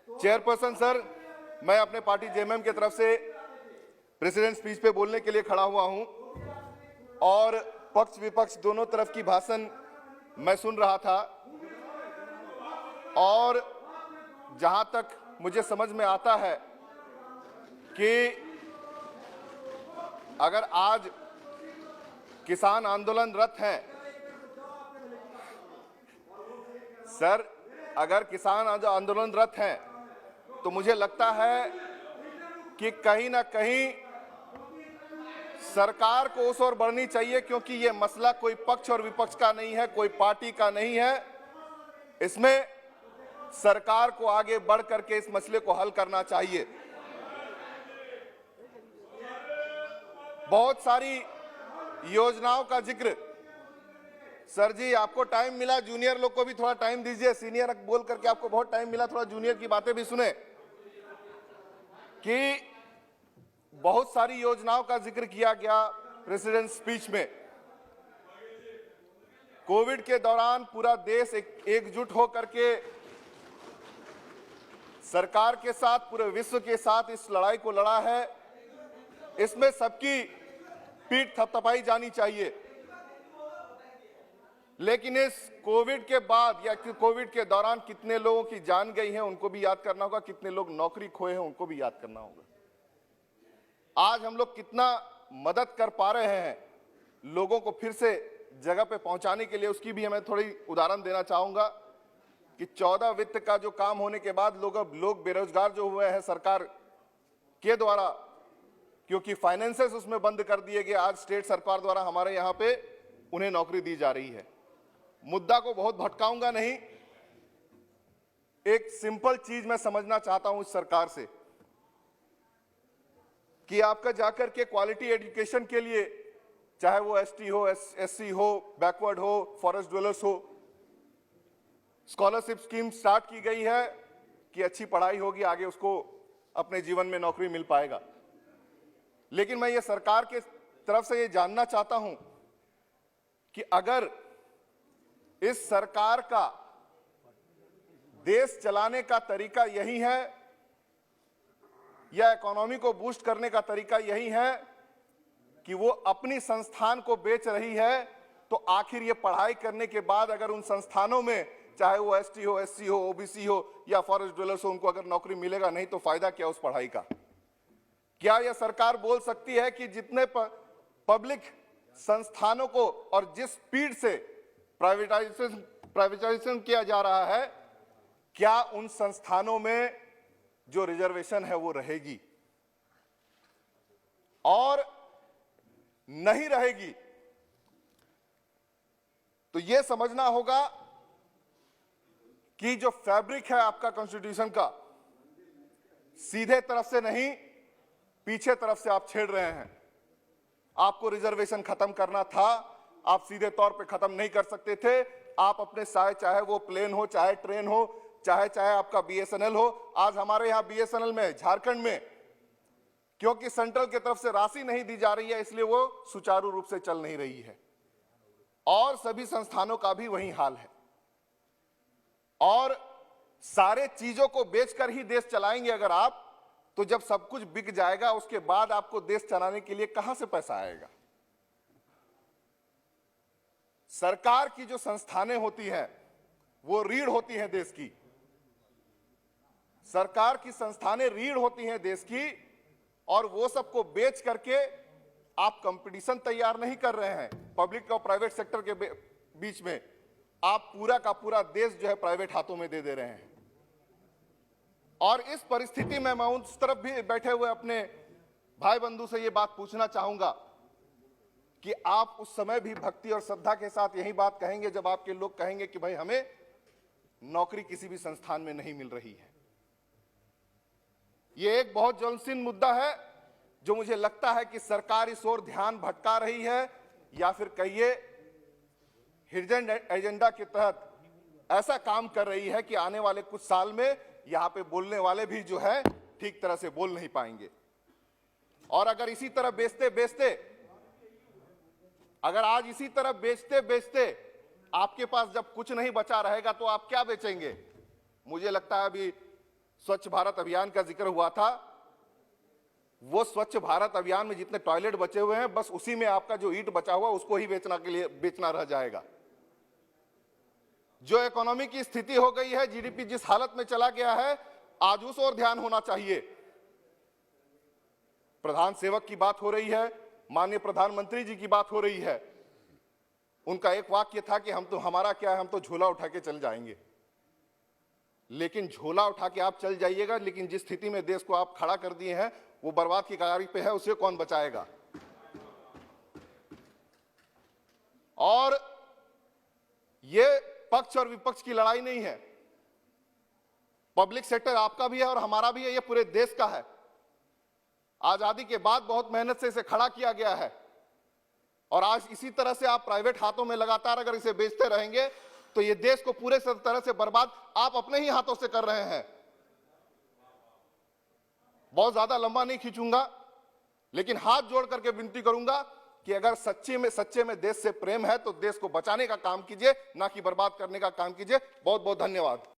Chairperson sir, मैं अपने party JMM की तरफ से प्रेसिडेंट स्पीच पे बोलने के लिए खड़ा हुआ हूं और पक्ष विपक्ष दोनों तरफ की भाषण मैं सुन रहा था और जहां तक मुझे समझ में आता है कि अगर आज किसान आंदोलनरत हैं, सर, अगर किसान आंदोलनरत हैं तो मुझे लगता है कि कहीं ना कहीं सरकार को उस ओर बढ़नी चाहिए, क्योंकि ये मसला कोई पक्ष और विपक्ष का नहीं है, कोई पार्टी का नहीं है। इसमें सरकार को आगे बढ़ करके इस मसले को हल करना चाहिए। बहुत सारी योजनाओं का जिक्र, सर जी आपको टाइम मिला, जूनियर लोग को भी थोड़ा टाइम दीजिए। सीनियर बोल करके आपको बहुत टाइम मिला, थोड़ा जूनियर की बातें भी सुने। कि बहुत सारी योजनाओं का जिक्र किया गया प्रेसिडेंट स्पीच में। कोविड के दौरान पूरा देश एकजुट होकर के सरकार के साथ, पूरे विश्व के साथ इस लड़ाई को लड़ा है। इसमें सबकी पीठ थपथपाई जानी चाहिए। लेकिन इस कोविड के बाद या कोविड के दौरान कितने लोगों की जान गई है उनको भी याद करना होगा, कितने लोग नौकरी खोए हैं उनको भी याद करना होगा। आज हम लोग कितना मदद कर पा रहे हैं लोगों को फिर से जगह पे पहुंचाने के लिए, उसकी भी हमें थोड़ी उदाहरण देना चाहूंगा कि 14 वित्त का जो काम होने के बाद लोग बेरोजगार जो हुए हैं सरकार के द्वारा, क्योंकि फाइनेंसेस उसमें बंद कर दिए गए, आज स्टेट सरकार द्वारा हमारे यहाँ पे उन्हें नौकरी दी जा रही है। मुद्दा को बहुत भटकाऊंगा नहीं, एक सिंपल चीज मैं समझना चाहता हूं इस सरकार से कि आपका जाकर के क्वालिटी एजुकेशन के लिए, चाहे वो एसटी हो, एससी हो, बैकवर्ड हो, फॉरेस्ट ड्वेलर्स हो, स्कॉलरशिप स्कीम स्टार्ट की गई है कि अच्छी पढ़ाई होगी, आगे उसको अपने जीवन में नौकरी मिल पाएगा। लेकिन मैं ये सरकार के तरफ से ये जानना चाहता हूं कि अगर इस सरकार का देश चलाने का तरीका यही है या इकोनॉमी को बूस्ट करने का तरीका यही है कि वो अपनी संस्थान को बेच रही है, तो आखिर ये पढ़ाई करने के बाद अगर उन संस्थानों में, चाहे वो एसटी हो, एससी हो, ओबीसी हो या फॉरेस्ट ड्वेलर्स हो, उनको अगर नौकरी मिलेगा नहीं तो फायदा क्या उस पढ़ाई का? क्या यह सरकार बोल सकती है कि जितने पब्लिक संस्थानों को और जिस स्पीड से प्राइवेटाइजेशन किया जा रहा है, क्या उन संस्थानों में जो रिजर्वेशन है वो रहेगी? और नहीं रहेगी तो यह समझना होगा कि जो फैब्रिक है आपका कॉन्स्टिट्यूशन का, सीधे तरफ से नहीं पीछे तरफ से आप छेड़ रहे हैं। आपको रिजर्वेशन खत्म करना था, आप सीधे तौर पे खत्म नहीं कर सकते थे। आप अपने चाहे वो प्लेन हो, चाहे ट्रेन हो, चाहे आपका बीएसएनएल हो। आज हमारे यहां बीएसएनएल में, झारखंड में, क्योंकि सेंट्रल की तरफ से राशि नहीं दी जा रही है, इसलिए वो सुचारू रूप से चल नहीं रही है। और सभी संस्थानों का भी वही हाल है। और सारे चीजों को बेचकर ही देश चलाएंगे अगर आप, तो जब सब कुछ बिक जाएगा उसके बाद आपको देश चलाने के लिए कहां से पैसा आएगा? सरकार की जो संस्थानें होती हैं वो रीढ़ होती हैं देश की। सरकार की संस्थानें रीढ़ होती हैं देश की, और वो सबको बेच करके आप कंपटीशन तैयार नहीं कर रहे हैं पब्लिक और प्राइवेट सेक्टर के बीच में। आप पूरा का पूरा देश जो है प्राइवेट हाथों में दे रहे हैं। और इस परिस्थिति में मैं उस तरफ भी बैठे हुए अपने भाई बंधु से ये बात पूछना चाहूंगा कि आप उस समय भी भक्ति और श्रद्धा के साथ यही बात कहेंगे जब आपके लोग कहेंगे कि भाई हमें नौकरी किसी भी संस्थान में नहीं मिल रही है। यह एक बहुत ज्वलनशील मुद्दा है जो मुझे लगता है कि सरकार इस ओर ध्यान भटका रही है, या फिर कहिए हिडन एजेंडा के तहत ऐसा काम कर रही है कि आने वाले कुछ साल में यहां पे बोलने वाले भी जो है ठीक तरह से बोल नहीं पाएंगे। और अगर इसी तरह बेचते बेचते, अगर आज इसी तरह बेचते बेचते आपके पास जब कुछ नहीं बचा रहेगा तो आप क्या बेचेंगे? मुझे लगता है अभी स्वच्छ भारत अभियान का जिक्र हुआ था, वो स्वच्छ भारत अभियान में जितने टॉयलेट बचे हुए हैं, बस उसी में आपका जो ईंट बचा हुआ उसको ही बेचना रह जाएगा। जो इकोनॉमी की स्थिति हो गई है, जीडीपी जिस हालत में चला गया है, आज उस ओर ध्यान होना चाहिए। प्रधान सेवक की बात हो रही है, माननीय प्रधानमंत्री जी की बात हो रही है। उनका एक वाक्य था कि हम तो, हमारा क्या है, हम तो झोला उठा के चल जाएंगे। लेकिन झोला उठा के आप चल जाइएगा, लेकिन जिस स्थिति में देश को आप खड़ा कर दिए हैं वो बर्बाद की कगार पे है, उसे कौन बचाएगा? और ये पक्ष और विपक्ष की लड़ाई नहीं है। पब्लिक सेक्टर आपका भी है और हमारा भी है, ये पूरे देश का है। आजादी के बाद बहुत मेहनत से इसे खड़ा किया गया है और आज इसी तरह से आप प्राइवेट हाथों में लगातार अगर इसे बेचते रहेंगे तो ये देश को पूरे तरह से बर्बाद आप अपने ही हाथों से कर रहे हैं। बहुत ज्यादा लंबा नहीं खींचूंगा, लेकिन हाथ जोड़ करके विनती करूंगा कि अगर सच्चे में देश से प्रेम है तो देश को बचाने का काम कीजिए, ना कि बर्बाद करने का काम कीजिए। बहुत बहुत धन्यवाद।